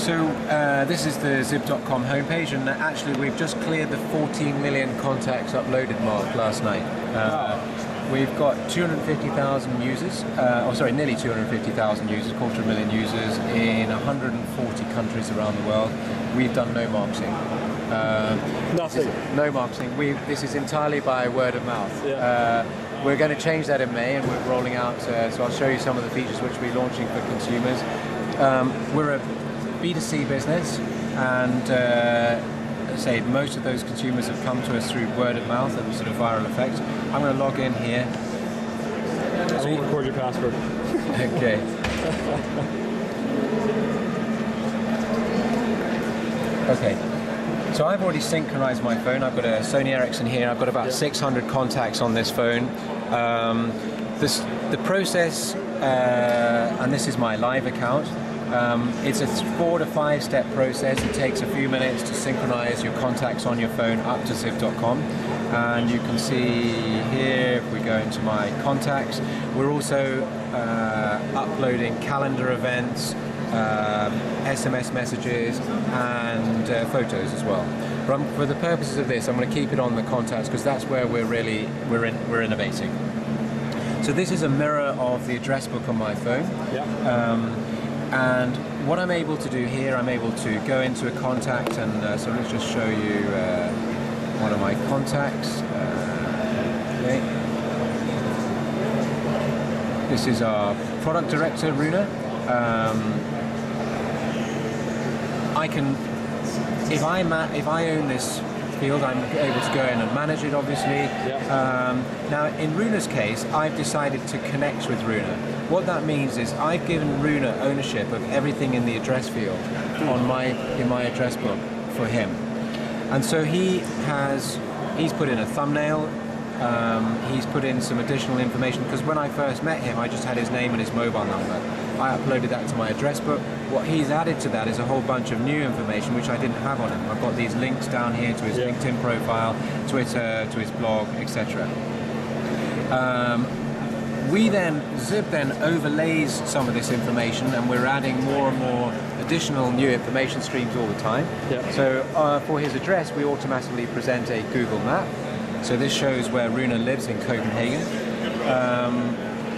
So this is the Zip.com homepage, and actually we've just cleared the 14 million contacts uploaded mark last night. We've got 250,000 users, nearly 250,000 users, quarter of a million users in 140 countries around the world. We've done no marketing. Nothing. No marketing. This is entirely by word of mouth. Yeah. We're going to change that in May, and we're rolling out, so I'll show you some of the features which we're launching for consumers. We're a B2C business, and say most of those consumers have come to us through word of mouth and sort of viral effect. I'm going to log in here. I won't record your password. Okay. Okay. So I've already synchronized my phone. I've got a Sony Ericsson here. I've got about 600 contacts on this phone. The process, and this is my live account. It's a 4 to 5 step process. It takes a few minutes to synchronize your contacts on your phone up to Zip.com. And you can see here, if we go into my contacts, we're also uploading calendar events, SMS messages, and photos as well. But for the purposes of this, I'm going to keep it on the contacts because that's where we're innovating. So this is a mirror of the address book on my phone. Yeah. And what I'm able to do here, I'm able to go into a contact, and so let's just show you one of my contacts. Okay. This is our product director, Runa. I can, if I own this field, I'm able to go in and manage it, obviously. Yeah. Now, in Runa's case, I've decided to connect with Runa. What that means is I've given Runa ownership of everything in the address field in my address book for him. And so he's put in a thumbnail, he's put in some additional information, because when I first met him, I just had his name and his mobile number. I uploaded that to my address book. What he's added to that is a whole bunch of new information which I didn't have on him. I've got these links down here to his LinkedIn profile, Twitter, to his blog, etc. Zip then overlays some of this information, and we're adding more and more additional new information streams all the time. Yeah. So for his address, we automatically present a Google map. So this shows where Runa lives in Copenhagen.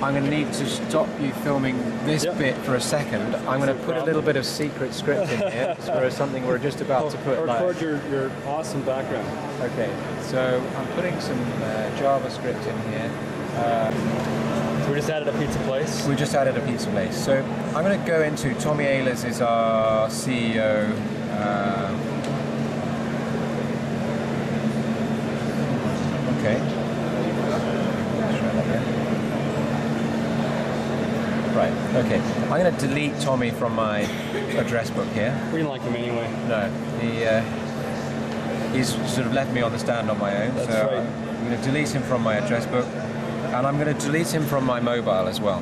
I'm going to need to stop you filming this bit for a second. I'm going to put a little bit of secret script in here for something we're just about to put Record live. your awesome background. Okay, so I'm putting some JavaScript in here. We just added a pizza place. We just added a pizza place. So I'm going to go into Tommy Ehlers is our CEO. Okay. Right, okay. I'm going to delete Tommy from my address book here. We didn't like him anyway. No, he's sort of left me on the stand on my own. That's so right. I'm going to delete him from my address book, and I'm going to delete him from my mobile as well.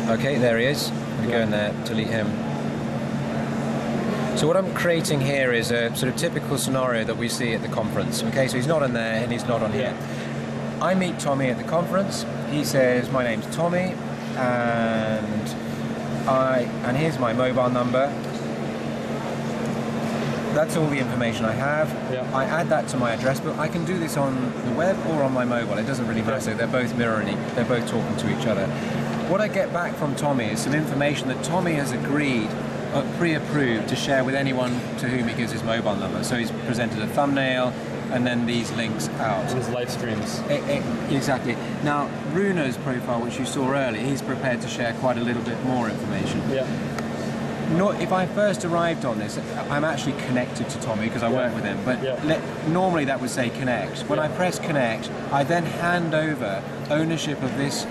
Okay, there he is. I'm going to go in there, delete him. So what I'm creating here is a sort of typical scenario that we see at the conference. Okay, so he's not in there and he's not on here. I meet Tommy at the conference. He says, "My name's Tommy, and here's my mobile number." That's all the information I have. Yeah. I add that to my address book. I can do this on the web or on my mobile. It doesn't really matter. They're both mirroring. They're both talking to each other. What I get back from Tommy is some information that Tommy has agreed, pre-approved, to share with anyone to whom he gives his mobile number. So he's presented a thumbnail, and then these links out. His live streams. Exactly. Now, Runa's profile, which you saw earlier, he's prepared to share quite a little bit more information. Yeah. If I first arrived on this, I'm actually connected to Tommy because I work with him, but normally that would say connect. When I press connect, I then hand over ownership of this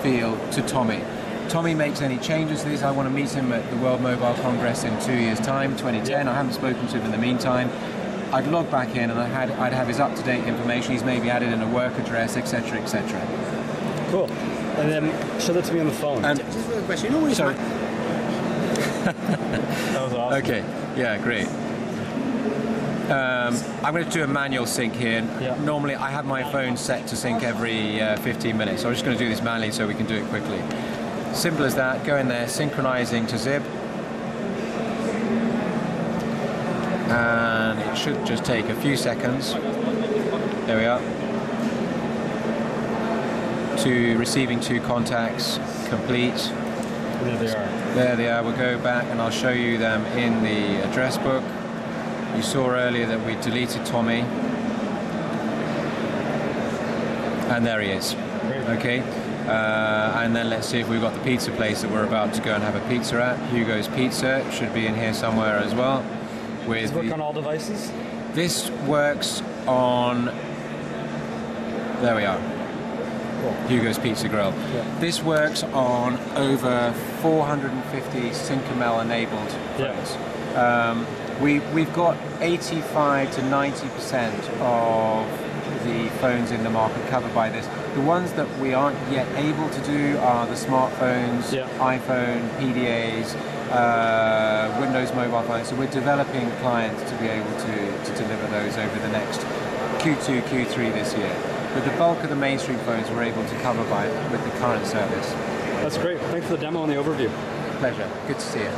field to Tommy. Tommy makes any changes to this. I want to meet him at the World Mobile Congress in 2 years' time, 2010. I haven't spoken to him in the meantime. I'd log back in and I'd have his up-to-date information. He's maybe added in a work address, etc., etc. Cool. And then show that to me on the phone. And Just a question. You know what That was awesome. Okay, yeah, great. I'm going to do a manual sync here. Yeah. Normally I have my phone set to sync every 15 minutes, so I'm just going to do this manually so we can do it quickly. Simple as that. Go in there, synchronizing to zip. And it should just take a few seconds. There we are. To receiving 2 contacts, complete. There they are. There they are. We'll go back and I'll show you them in the address book. You saw earlier that we deleted Tommy. And there he is. Great. Okay. And then let's see if we've got the pizza place that we're about to go and have a pizza at. Hugo's Pizza should be in here somewhere as well. Does it work on all devices? This works on. There we are. Cool. Hugo's Pizza Grill. Yeah. This works on over 450 Syncamel enabled phones. We've got 85 to 90% of the phones in the market covered by this. The ones that we aren't yet able to do are the smartphones, iPhone, PDAs, Windows mobile phones. So we're developing clients to be able to deliver those over the next Q2, Q3 this year. But the bulk of the mainstream phones we're able to cover with the current service. That's great. Thanks for the demo and the overview. Pleasure. Good to see you.